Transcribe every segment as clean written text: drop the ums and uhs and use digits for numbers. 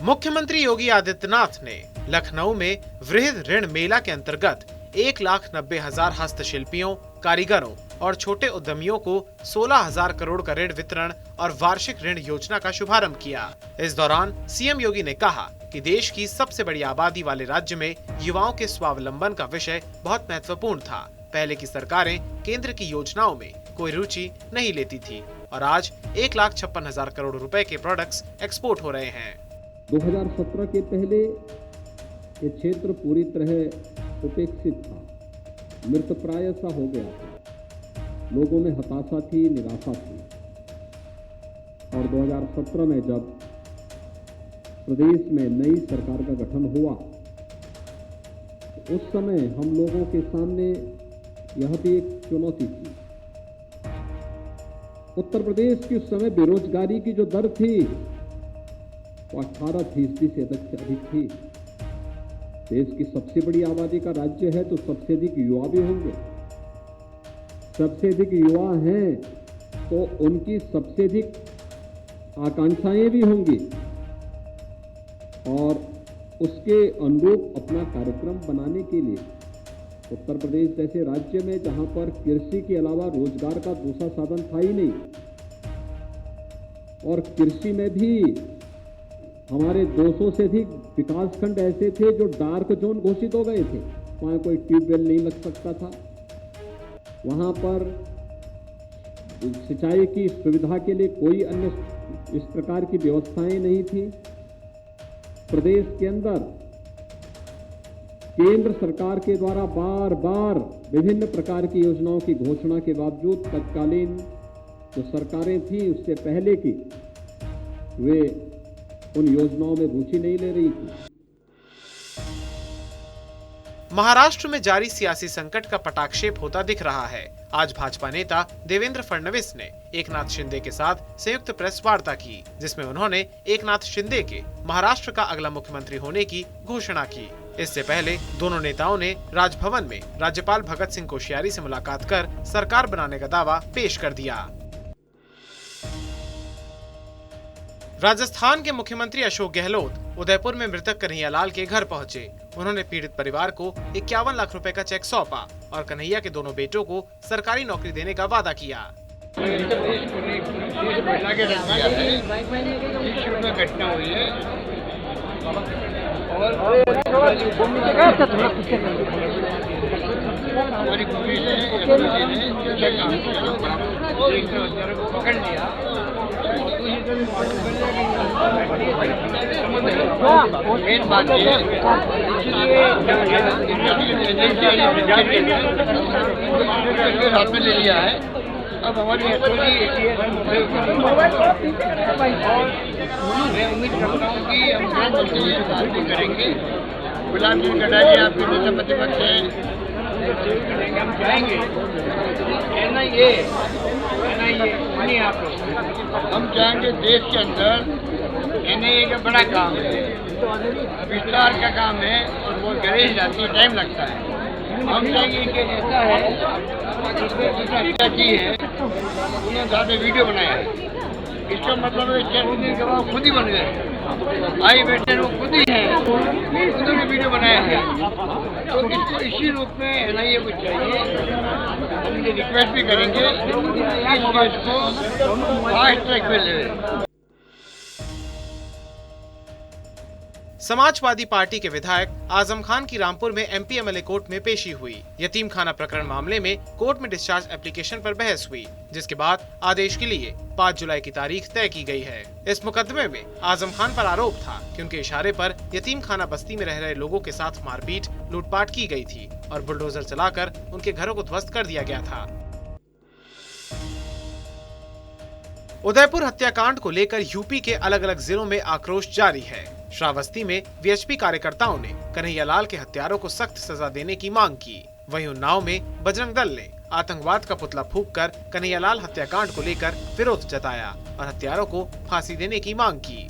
मुख्यमंत्री योगी आदित्यनाथ ने लखनऊ में वृहद ऋण मेला के अंतर्गत 1,90,000 हस्तशिल्पियों, कारीगरों और छोटे उद्यमियों को 16,000 करोड़ का ऋण वितरण और वार्षिक ऋण योजना का शुभारंभ किया। इस दौरान सीएम योगी ने कहा कि देश की सबसे बड़ी आबादी वाले राज्य में युवाओं के स्वावलंबन का विषय बहुत महत्वपूर्ण था। पहले की सरकारें केंद्र की योजनाओं में कोई रुचि नहीं लेती थी और आज 1,56,000 करोड़ रुपए के प्रोडक्ट्स एक्सपोर्ट हो रहे हैं। 2017 के पहले ये क्षेत्र पूरी तरह उपेक्षित था, मृतप्राय सा हो गया था। लोगों में हताशा थी, निराशा थी। और 2017 में जब प्रदेश में नई सरकार का गठन हुआ, तो उस समय हम लोगों के सामने यह भी एक चुनौती थी। उत्तर प्रदेश की उस समय बेरोजगारी की जो दर थी वो 18% से अधिक थी। देश की सबसे बड़ी आबादी का राज्य है तो सबसे अधिक युवा भी होंगे। सबसे अधिक युवा हैं तो उनकी सबसे अधिक आकांक्षाएं भी होंगी और उसके अनुरूप अपना कार्यक्रम बनाने के लिए उत्तर प्रदेश जैसे राज्य में, जहां पर कृषि के अलावा रोजगार का दूसरा साधन था ही नहीं, और कृषि में भी हमारे 200 से अधिक विकासखंड ऐसे थे जो डार्क जोन घोषित हो गए थे। वहां कोई ट्यूबवेल नहीं लग सकता था, वहां पर सिंचाई की सुविधा के लिए कोई अन्य इस प्रकार की व्यवस्थाएं नहीं थी। प्रदेश के अंदर केंद्र सरकार के द्वारा बार बार विभिन्न प्रकार की योजनाओं की घोषणा के बावजूद तत्कालीन जो सरकारें थी उससे पहले की, वे उन योजनाओं में रुचि नहीं ले रही थी। महाराष्ट्र में जारी सियासी संकट का पटाक्षेप होता दिख रहा है। आज भाजपा नेता देवेंद्र फडणवीस ने एकनाथ शिंदे के साथ संयुक्त प्रेस वार्ता की, जिसमें उन्होंने एकनाथ शिंदे के महाराष्ट्र का अगला मुख्यमंत्री होने की घोषणा की। इससे पहले दोनों नेताओं ने राजभवन में राज्यपाल भगत सिंह कोश्यारी से मुलाकात कर सरकार बनाने का दावा पेश कर दिया। राजस्थान के मुख्यमंत्री अशोक गहलोत उदयपुर में मृतक कन्हैयालाल के घर पहुंचे। उन्होंने पीड़ित परिवार को 51 लाख रुपए का चेक सौंपा और कन्हैया के दोनों बेटों को सरकारी नौकरी देने का वादा किया। घटना हुई है हमारी पुलिस ने पकड़ लिया। मेन बात ये हाथ में ले लिया है। अब हमारी मैं उम्मीद करता हूँ कि हम बात करेंगे। गुलाम जी कटारिया आपके नेता प्रतिपक्ष हैं, हम जाएंगे। नहीं आप लोग हम चाहेंगे देश के अंदर एनआईए का बड़ा काम है, विस्तार का काम है और वो गरेज जाती है, टाइम लगता है। हम चाहेंगे कि ऐसा है जिसने की है उन्होंने ज़्यादा वीडियो बनाया है। इसका मतलब है चैनल गवाह खुद ही बन गए, भाई बेटे वो खुद ही है, उन्होंने वीडियो बनाया है। तो इसको इसी रूप में एनआईए को चाहिए। हम ये रिक्वेस्ट भी करेंगे इस केस को फास्ट ट्रैक पे ले। समाजवादी पार्टी के विधायक आजम खान की रामपुर में एमपीएमएलए कोर्ट में पेशी हुई। यतीम खाना प्रकरण मामले में कोर्ट में डिस्चार्ज एप्लीकेशन पर बहस हुई, जिसके बाद आदेश के लिए 5 जुलाई की तारीख तय की गई है। इस मुकदमे में आजम खान पर आरोप था कि उनके इशारे पर यतीम खाना बस्ती में रह रहे लोगों के साथ मारपीट, लूटपाट की गई थी और बुलडोजर चलाकर उनके घरों को ध्वस्त कर दिया गया था। उदयपुर हत्याकांड को लेकर यूपी के अलग अलग जिलों में आक्रोश जारी है। श्रावस्ती में वीएचपी कार्यकर्ताओं ने कन्हैयालाल के हत्यारों को सख्त सजा देने की मांग की। वहीं उन्नाव में बजरंग दल ने आतंकवाद का पुतला फूंककर कन्हैयालाल हत्याकांड को लेकर विरोध जताया और हत्यारों को फांसी देने की मांग की।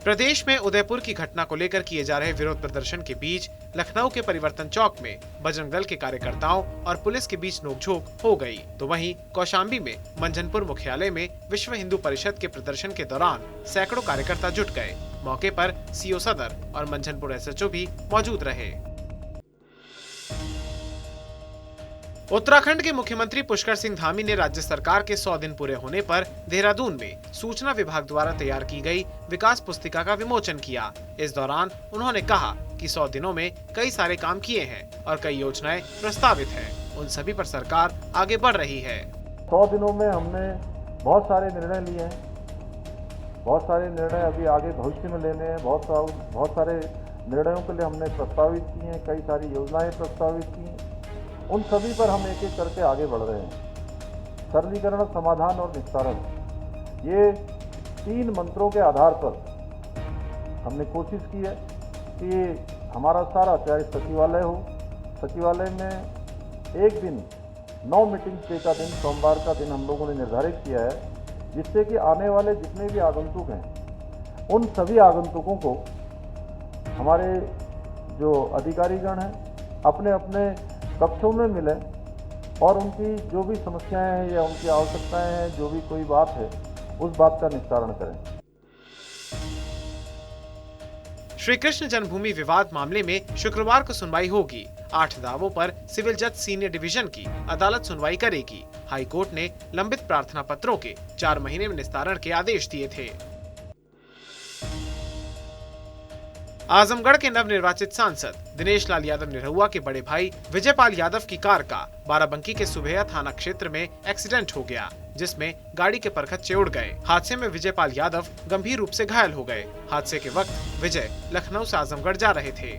प्रदेश में उदयपुर की घटना को लेकर किए जा रहे विरोध प्रदर्शन के बीच लखनऊ के परिवर्तन चौक में बजरंग दल के कार्यकर्ताओं और पुलिस के बीच नोकझोंक हो गई। तो वहीं कौशाम्बी में मंझनपुर मुख्यालय में विश्व हिंदू परिषद के प्रदर्शन के दौरान सैकड़ों कार्यकर्ता जुट गए। मौके पर सीओ सदर और मंझनपुर एसएचओ भी मौजूद रहे। उत्तराखंड के मुख्यमंत्री पुष्कर सिंह धामी ने राज्य सरकार के 100 दिन पूरे होने पर देहरादून में सूचना विभाग द्वारा तैयार की गई विकास पुस्तिका का विमोचन किया। इस दौरान उन्होंने कहा कि 100 दिनों में कई सारे काम किए हैं और कई योजनाएं प्रस्तावित हैं। उन सभी पर सरकार आगे बढ़ रही है। 100 दिनों में हमने बहुत सारे निर्णय लिए हैं, बहुत सारे निर्णय अभी आगे भविष्य में लेने हैं, बहुत सारे निर्णयों के लिए हमने प्रस्तावित किए हैं, कई सारी योजनाएं प्रस्तावित की हैं। उन सभी पर हम एक एक करके आगे बढ़ रहे हैं। सरलीकरण, समाधान और निस्तारण, ये 3 मंत्रों के आधार पर हमने कोशिश की है कि हमारा सारा, चाहे सचिवालय हो, सचिवालय में एक दिन 9 मीटिंग्स डे का दिन, सोमवार का दिन हम लोगों ने निर्धारित किया है, जिससे कि आने वाले जितने भी आगंतुक हैं, उन सभी आगंतुकों को हमारे जो अधिकारीगण हैं अपने अपने कक्षों में मिले और उनकी जो भी समस्याएं हैं या उनकी आवश्यकताएं हैं, जो भी कोई बात है, उस बात का निस्तारण करें। श्री कृष्ण जन्मभूमि विवाद मामले में शुक्रवार को सुनवाई होगी। 8 दावों पर सिविल जज सीनियर डिवीजन की अदालत सुनवाई करेगी। हाई कोर्ट ने लंबित प्रार्थना पत्रों के 4 महीने में निस्तारण के आदेश दिए थे। आजमगढ़ के नवनिर्वाचित सांसद दिनेश लाल यादव निरहुआ के बड़े भाई विजयपाल यादव की कार का बाराबंकी के सुबेया थाना क्षेत्र में एक्सीडेंट हो गया, जिसमें गाड़ी के परखच्चे उड़ गए। हादसे में विजयपाल यादव गंभीर रूप से घायल हो गए। हादसे के वक्त विजय लखनऊ से आजमगढ़ जा रहे थे।